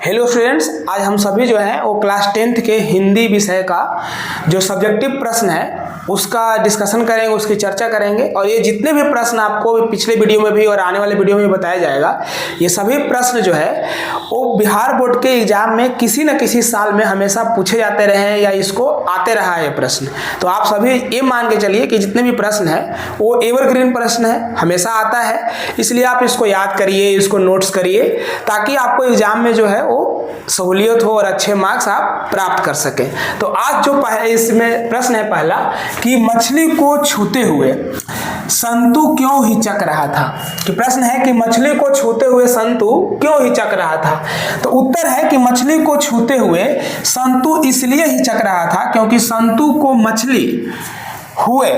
Hello students, आज हम सभी जो हैं वो क्लास 10th के हिंदी विषय का जो सब्जेक्टिव प्रश्न है उसका डिस्कशन करेंगे, उसकी चर्चा करेंगे। और ये जितने भी प्रश्न आपको पिछले वीडियो में भी और आने वाले वीडियो में बताया जाएगा, ये सभी प्रश्न जो है वो बिहार बोर्ड के एग्जाम में किसी न किसी साल में हमेशा पूछे जाते रहे हैं या इसको आते रहा है ये प्रश्न। तो आप सभी ये मान के चलिए कि जितने भी प्रश्न है वो एवरग्रीन प्रश्न है, हमेशा आता है। इसलिए आप इसको याद करिए, इसको नोट्स करिए, ताकि आपको एग्जाम में जो है वो सहूलियत हो और अच्छे मार्क्स आप प्राप्त कर सकें। तो आज जो इसमें प्रश्न है पहला कि मछली को छूते हुए संतु क्यों हिचक रहा था। कि प्रश्न है कि मछली को छूते हुए संतु क्यों हिचक रहा था। तो उत्तर है कि मछली को छूते हुए संतु इसलिए हिचक रहा था क्योंकि संतु को मछली हुए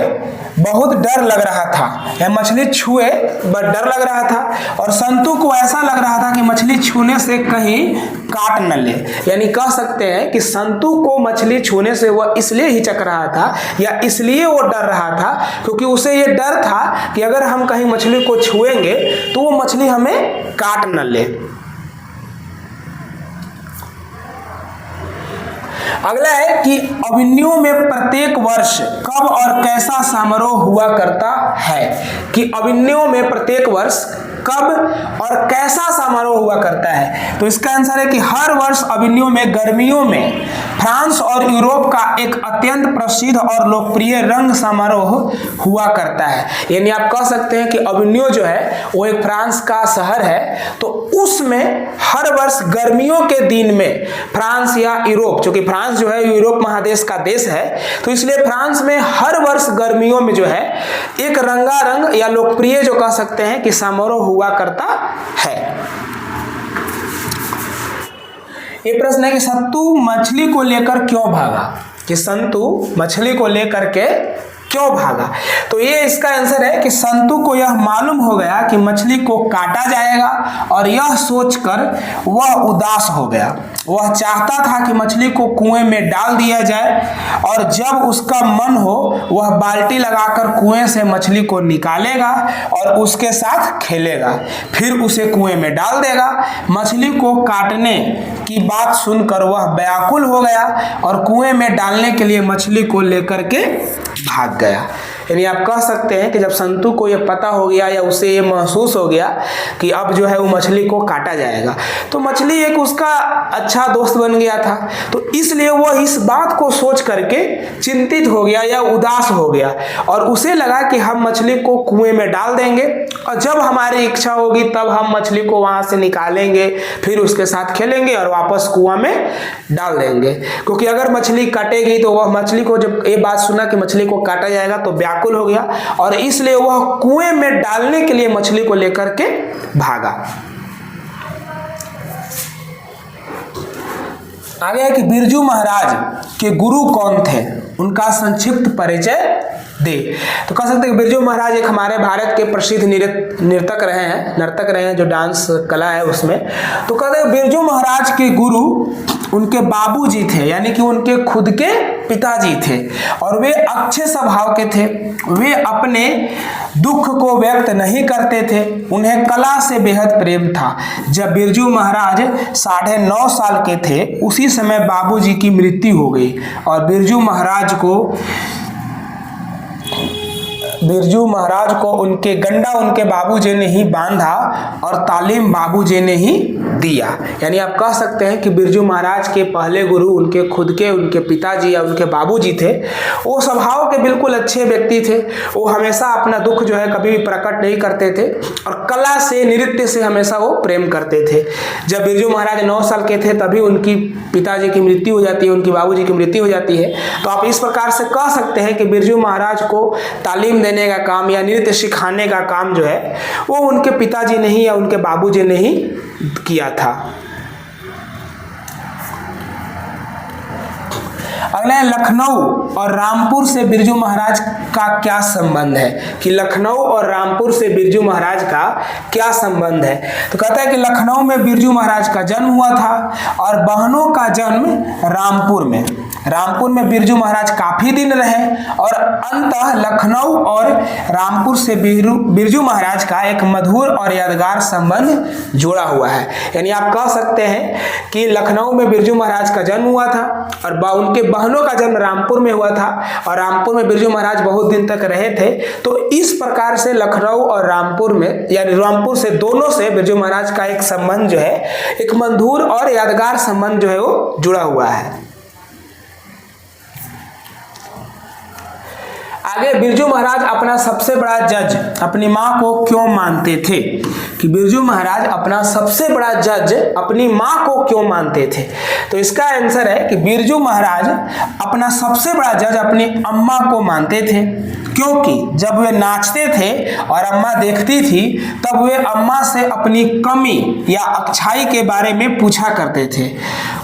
बहुत डर लग रहा था, या मछली छुए बट डर लग रहा था, और संतु को ऐसा लग रहा था कि मछली छूने से कहीं काट न ले। यानी कह सकते हैं कि संतु को मछली छूने से वह इसलिए हिचक रहा था या इसलिए वो डर रहा था क्योंकि उसे ये डर था कि अगर हम कहीं मछली को छुएंगे तो वो मछली हमें काट न ले। अगला है कि अभिमन्यु में प्रत्येक वर्ष कब और कैसा समारोह हुआ करता है। कि अभिमन्यु में प्रत्येक वर्ष कब और कैसा समारोह हुआ करता है। तो इसका आंसर है कि हर वर्ष अभिमन्यु में गर्मियों में फ्रांस और यूरोप का एक अत्यंत प्रसिद्ध और लोकप्रिय रंग समारोह हुआ करता है। यानी आप कह सकते हैं कि अभिमन्यु जो है वो एक फ्रांस का शहर है, तो उसमें हर वर्ष गर्मियों के दिन में फ्रांस या यूरोप, क्योंकि फ्रांस जो है यूरोप महादेश का देश है, तो इसलिए फ्रांस में हर वर्ष गर्मियों में जो है एक रंगारंग या लोकप्रिय जो कह सकते हैं कि समारोह हुआ करता है। ये प्रश्न है कि संतु मछली को लेकर क्यों भागा। कि संतु मछली को लेकर के क्यों भागा। तो ये इसका आंसर है कि संतु को यह मालूम हो गया कि मछली को काटा जाएगा, और यह सोचकर वह उदास हो गया। वह चाहता था कि मछली को कुएं में डाल दिया जाए, और जब उसका मन हो वह बाल्टी लगाकर कुएं से मछली को निकालेगा और उसके साथ खेलेगा, फिर उसे कुएं में डाल देगा। मछली को काटने की बात सुनकर वह व्याकुल हो गया और कुएं में डालने के लिए मछली को लेकर के भाग गया। यानी आप कह सकते हैं कि जब संतु को यह पता हो गया या उसे ये महसूस हो गया कि अब जो है वो मछली को काटा जाएगा, तो मछली एक उसका अच्छा दोस्त बन गया था, तो इसलिए वह इस बात को सोच करके चिंतित हो गया या उदास हो गया, और उसे लगा कि हम मछली को कुएं में डाल देंगे और जब हमारी इच्छा होगी तब हम मछली को वहां से निकालेंगे, फिर उसके साथ खेलेंगे और वापस कुआं में डाल देंगे। क्योंकि अगर मछली कटेगी तो वह मछली को जब ये बात सुना कि मछली को काटा जाएगा तो व्याकुल हो गया, और इसलिए वह कुएं में डालने के लिए मछली को लेकर के भागा। आगे है कि बिरजू महाराज के गुरु कौन थे, उनका संक्षिप्त परिचय दे। तो कह सकते हैं कि बिरजू महाराज एक हमारे भारत के प्रसिद्ध नर्तक रहे हैं जो डांस कला है उसमें। तो कहते हैं बिरजू महाराज के गुरु उनके बाबूजी थे, यानी कि उनके खुद के पिताजी थे, और वे अच्छे स्वभाव के थे। वे अपने दुख को व्यक्त नहीं करते थे, उन्हें कला से बेहद प्रेम था। जब बिरजू महाराज 9.5 साल के थे उसी समय बाबूजी की मृत्यु हो गई, और बिरजू महाराज को उनके गंडा उनके बाबूजी ने ही बांधा और तालीम बाबूजी ने ही दिया। यानी आप कह सकते हैं कि बिरजू महाराज के पहले गुरु उनके खुद के उनके पिताजी या उनके बाबूजी थे। वो स्वभाव के बिल्कुल अच्छे व्यक्ति थे। वो हमेशा अपना दुख जो है कभी भी प्रकट नहीं करते थे, और कला से नृत्य से हमेशा वो प्रेम करते थे। जब बिरजू महाराज 9 साल के थे तभी उनकी पिताजी की मृत्यु हो जाती है, उनकी बाबूजी की मृत्यु हो जाती है। तो आप इस प्रकार से कह सकते हैं कि बिरजू महाराज को तालीम देने का काम या नृत्य सिखाने का काम जो है वो उनके पिताजी ने ही या उनके बाबूजी ने ही किया था। अगला है लखनऊ और रामपुर से बिरजू महाराज का क्या संबंध है, कि लखनऊ और रामपुर से बिरजू महाराज का क्या संबंध है। तो कहता है कि लखनऊ में बिरजू महाराज का जन्म हुआ था और बहनों का जन्म रामपुर में। रामपुर में बिरजू महाराज काफी दिन रहे और अंततः लखनऊ और रामपुर से बिरजू महाराज का एक मधुर और यादगार संबंध जुड़ा हुआ है। यानी आप कह सकते हैं कि लखनऊ में बिरजू महाराज का जन्म हुआ था और उनके बहनों का जन्म रामपुर में हुआ था और रामपुर में बिरजू महाराज बहुत दिन तक रहे थे। तो इस प्रकार से लखनऊ और रामपुर में, यानी रामपुर से, दोनों से बिरजू महाराज का एक संबंध जो है, एक मधुर और यादगार संबंध जो है वो जुड़ा हुआ है। आगे, बिरजू महाराज अपना सबसे बड़ा जज अपनी मां को क्यों मानते थे, कि बिरजू महाराज अपना सबसे बड़ा जज अपनी मां को क्यों मानते थे। तो इसका आंसर है कि बिरजू महाराज अपना सबसे बड़ा जज अपनी अम्मा को मानते थे, क्योंकि जब वे नाचते थे और अम्मा देखती थी तब वे अम्मा से अपनी कमी या अच्छाई के बारे में पूछा करते थे।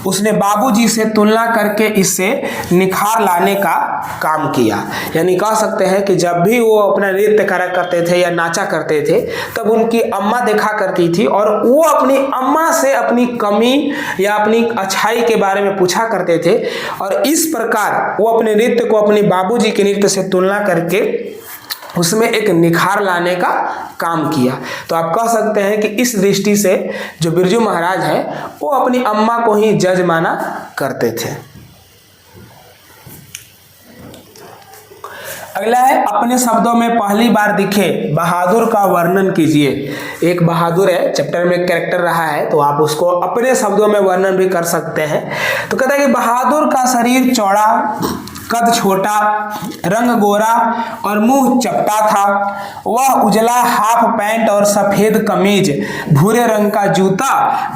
उसने बाबूजी से तुलना करके इससे निखार लाने का काम किया। यानी कह सकते हैं कि जब भी वो अपना नृत्य करा करते थे या नाचा करते थे तब उनकी अम्मा देखा करती थी और वो अपनी अम्मा से अपनी कमी या अपनी अच्छाई के बारे में पूछा करते थे और इस प्रकार वो अपने नृत्य को अपने बाबूजी के नृत्य से तुलना करके उसमें एक निखार लाने का काम किया। तो आप कह सकते हैं कि इस दृष्टि से जो बिरजू महाराज हैं वो अपनी अम्मा को ही जज माना करते थे। अगला है, अपने शब्दों में पहली बार दिखे बहादुर का वर्णन कीजिए। एक बहादुर है, चैप्टर में कैरेक्टर रहा है, तो आप उसको अपने शब्दों में वर्णन भी कर सकते हैं। तो कहता है कि बहादुर का शरीर चौड़ा, कद छोटा, रंग गोरा और मुंह चपटा था। वह उजला हाफ पैंट और सफेद कमीज, भूरे रंग का जूता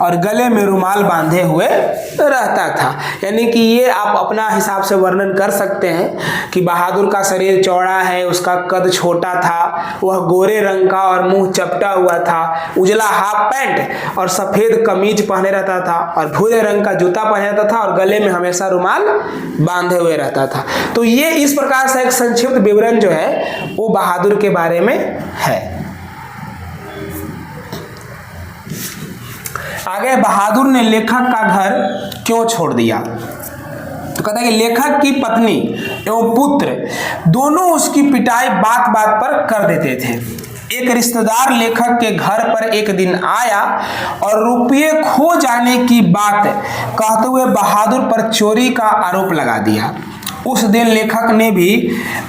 और गले में रुमाल बांधे हुए रहता था। यानी कि ये आप अपना हिसाब से वर्णन कर सकते हैं कि बहादुर का शरीर चौड़ा है, उसका कद छोटा था, वह गोरे रंग का और मुंह चपटा हुआ था, उजला हाफ पैंट और सफेद कमीज पहने रहता था और भूरे रंग का जूता पहने रहता था और गले में हमेशा रुमाल बांधे हुए रहता था। तो ये इस प्रकार से एक संक्षिप्त विवरण जो है वो बहादुर के बारे में है। आगे, बहादुर ने लेखक का घर क्यों छोड़ दिया। तो कहता है कि लेखक की पत्नी एवं पुत्र दोनों उसकी पिटाई बात बात पर कर देते थे। एक रिश्तेदार लेखक के घर पर एक दिन आया और रुपये खो जाने की बात कहते हुए बहादुर पर चोरी का आरोप लगा दिया। उस दिन लेखक ने भी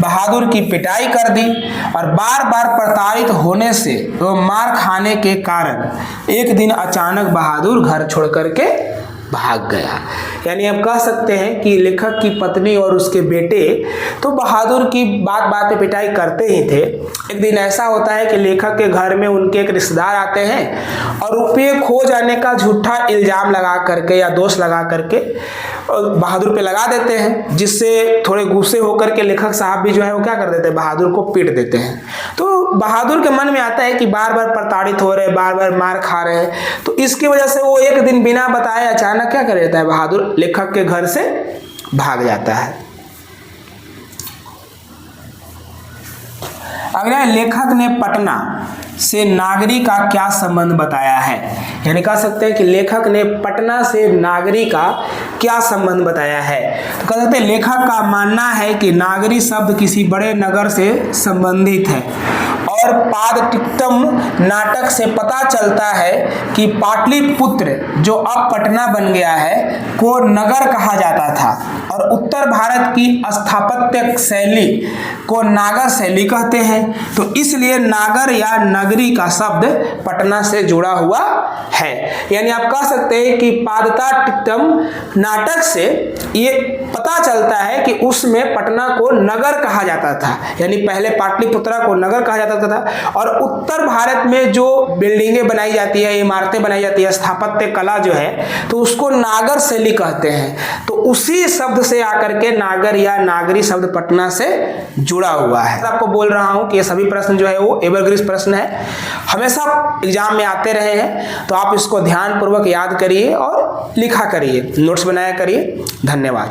बहादुर की पिटाई कर दी और बार बार प्रताड़ित होने से एवं मार खाने के कारण एक दिन अचानक बहादुर घर छोड़ करके भाग गया। यानी आप कह सकते हैं कि लेखक की पत्नी और उसके बेटे तो बहादुर की बात बात पे पिटाई करते ही थे। एक दिन ऐसा होता है कि लेखक के घर में उनके एक रिश्तेदार आते हैं और रुपये खो जाने का झूठा इल्जाम लगा करके या दोष लगा करके बहादुर पे लगा देते हैं, जिससे थोड़े गुस्से होकर के लेखक साहब भी जो है वो क्या कर देते हैं, बहादुर को पीट देते हैं। तो बहादुर के मन में आता है कि बार बार प्रताड़ित हो रहे, बार बार मार खा रहे हैं, तो इसकी वजह से वो एक दिन बिना बताए अचानक क्या कर देता है, बहादुर लेखक के घर से भाग जाता है। अगला, लेखक ने पटना से नागरी का क्या संबंध बताया है। यानी कह सकते हैं कि लेखक ने पटना से नागरी का क्या संबंध बताया है। तो कह सकते हैं लेखक का मानना है कि नागरी शब्द किसी बड़े नगर से संबंधित है और पादटिक्तम नाटक से पता चलता है कि पाटलिपुत्र जो अब पटना बन गया है को नगर कहा जाता था और उत्तर भारत की स्थापत्य शैली को नागर शैली कहते हैं। तो इसलिए नागर या नगरी का शब्द पटना से जुड़ा हुआ है। यानी आप कह सकते हैं कि पादटिक्तम नाटक से ये पता चलता है कि उसमें पटना को नगर कहा जाता था, यानी पहले पाटलिपुत्रा को नगर कहा जाता था और उत्तर भारत में जो बिल्डिंगें बनाई जाती है, इमारतें बनाई जाती है, स्थापत्य कला जो है, तो उसको नागर शैली कहते हैं। तो उसी शब्द से आकर के नागर या नागरी शब्द पटना से जुड़ा हुआ है। आपको बोल रहा हूं कि ये सभी प्रश्न जो है वो एवरग्रीन प्रश्न है, हमेशा एग्जाम में आते रहे हैं। तो आप इसको ध्यान पूर्वक याद करिए और लिखा करिए, नोट्स बनाया करिए। धन्यवाद।